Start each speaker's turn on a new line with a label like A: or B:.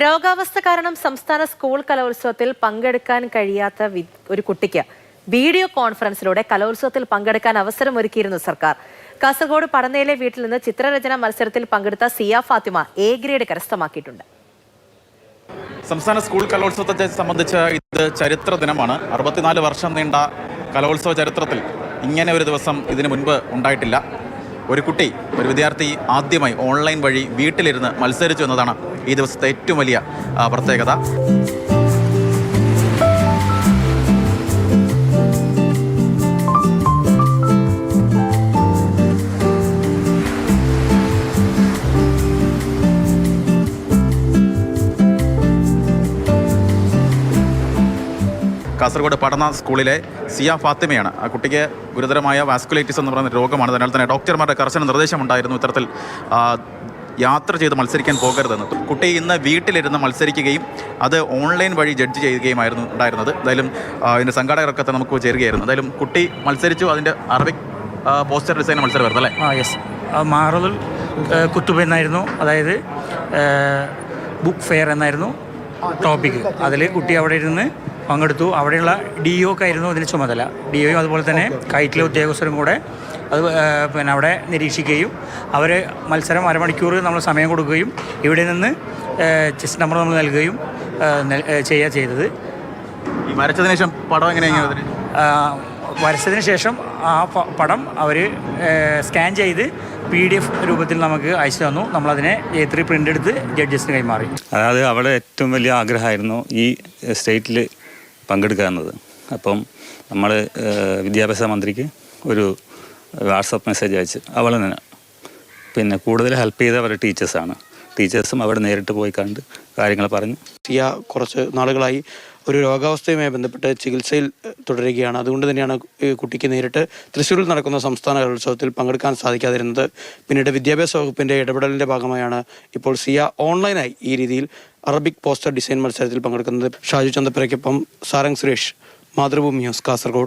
A: രോഗാവസ്ഥ കാരണം സംസ്ഥാന സ്കൂൾ കലോത്സവത്തിൽ പങ്കെടുക്കാൻ കഴിയാത്ത ഒരു കുട്ടിക്ക് വീഡിയോ കോൺഫറൻസിലൂടെ കലോത്സവത്തിൽ പങ്കെടുക്കാൻ അവസരമൊരുക്കിയിരുന്നു സർക്കാർ. കാസർഗോഡ് പടന്നയിലെ വീട്ടിൽ നിന്ന് ചിത്രരചന മത്സരത്തിൽ പങ്കെടുത്ത സിയ ഫാത്തിമ എ ഗ്രേഡ് കരസ്ഥമാക്കിയിട്ടുണ്ട്.
B: സംസ്ഥാന സ്കൂൾ കലോത്സവത്തെ സംബന്ധിച്ച് ഇത് ചരിത്ര ദിനമാണ്. 64 വർഷം നീണ്ട കലോത്സവ ചരിത്രത്തിൽ ഇങ്ങനെ ഒരു ദിവസം ഇതിനു മുൻപ് ഉണ്ടായിട്ടില്ല. ഒരു കുട്ടി, ഒരു വിദ്യാർത്ഥി ആദ്യമായി ഓൺലൈൻ വഴി വീട്ടിലിരുന്ന് മത്സരിച്ചു എന്നതാണ് ഈ ദിവസത്തെ ഏറ്റവും വലിയ പ്രത്യേകത. കാസർഗോഡ് പടന്ന സ്കൂളിലെ സിയ ഫാത്തിമയാണ്. ആ കുട്ടിക്ക് ഗുരുതരമായ വാസ്കുലൈറ്റിസ് എന്ന് പറയുന്ന രോഗമാണ്. അതിനാൽ തന്നെ ഡോക്ടർമാരുടെ കർശന നിർദ്ദേശമുണ്ടായിരുന്നു ഇത്തരത്തിൽ യാത്ര ചെയ്ത് മത്സരിക്കാൻ പോകരുതെന്ന്. കുട്ടി ഇന്ന് വീട്ടിലിരുന്ന് മത്സരിക്കുകയും അത് ഓൺലൈൻ വഴി ജഡ്ജ് ചെയ്യുകയുമായിരുന്നു ഉണ്ടായിരുന്നത്. എന്തായാലും ഇതിൻ്റെ സംഘാടകരൊക്കെ നമുക്ക് ചേരുകയായിരുന്നു. എന്തായാലും കുട്ടി മത്സരിച്ചു. അതിൻ്റെ അറബിക് പോസ്റ്റർ ഡിസൈൻ മത്സരമായിരുന്നു അല്ലേ?
C: യെസ്, മാറുൽ കുത്തുബ് എന്നായിരുന്നു, അതായത് ബുക്ക് ഫെയർ എന്നായിരുന്നു ടോപ്പിക്ക്. അതിൽ കുട്ടി അവിടെ ഇരുന്ന് പങ്കെടുത്തു. അവിടെയുള്ള DO-ക്കായിരുന്നു അതിന് ചുമതല. DO-യും അതുപോലെ തന്നെ കൈറ്റിലെ ഉദ്യോഗസ്ഥരും കൂടെ അത് പിന്നെ അവിടെ നിരീക്ഷിക്കുകയും അവർ മത്സരം അരമണിക്കൂർ നമ്മൾ സമയം കൊടുക്കുകയും ഇവിടെ നിന്ന് ചെസ് നമ്പർ നമ്മൾ നൽകുകയും ചെയ്യുക ചെയ്തത്.
B: ഈ വരച്ചതിന് ശേഷം പടം എങ്ങനെയാണ്?
C: വരച്ചതിന് ശേഷം ആ പടം അവർ സ്കാൻ ചെയ്ത് PDF രൂപത്തിൽ നമുക്ക് അയച്ചു തന്നു. നമ്മളതിനെ A3 പ്രിൻ്റ് എടുത്ത് ജഡ്ജസിന് കൈമാറി.
D: അതായത് അവിടെ ഏറ്റവും വലിയ ആഗ്രഹമായിരുന്നു ഈ സ്റ്റേറ്റിൽ പങ്കെടുക്കുക എന്നത്. അപ്പം നമ്മൾ വിദ്യാഭ്യാസ മന്ത്രിക്ക് ഒരു വാട്സപ്പ് മെസ്സേജ് അയച്ച് അവൾ തന്നെ പിന്നെ കൂടുതൽ ഹെൽപ്പ് ചെയ്ത അവരുടെ ടീച്ചേഴ്സും അവിടെ നേരിട്ട് പോയി കണ്ട് കാര്യങ്ങൾ പറഞ്ഞു.
E: സിയ കുറച്ച് നാളുകളായി ഒരു രോഗാവസ്ഥയുമായി ബന്ധപ്പെട്ട് ചികിത്സയിൽ തുടരുകയാണ്. അതുകൊണ്ട് തന്നെയാണ് കുട്ടിക്ക് നേരിട്ട് തൃശ്ശൂരിൽ നടക്കുന്ന സംസ്ഥാന കലോത്സവത്തിൽ പങ്കെടുക്കാൻ സാധിക്കാതിരുന്നത്. പിന്നീട് വിദ്യാഭ്യാസ വകുപ്പിൻ്റെ ഇടപെടലിൻ്റെ ഭാഗമായാണ് ഇപ്പോൾ സിയ ഓൺലൈനായി ഈ രീതിയിൽ അറബിക് പോസ്റ്റർ ഡിസൈൻ മത്സരത്തിൽ പങ്കെടുക്കുന്നത്. ഷാജു ചന്ദ്രപ്പുരയ്ക്കൊപ്പം സാരംഗ് സുരേഷ്, മാതൃഭൂമി ന്യൂസ്, കാസർഗോഡ്.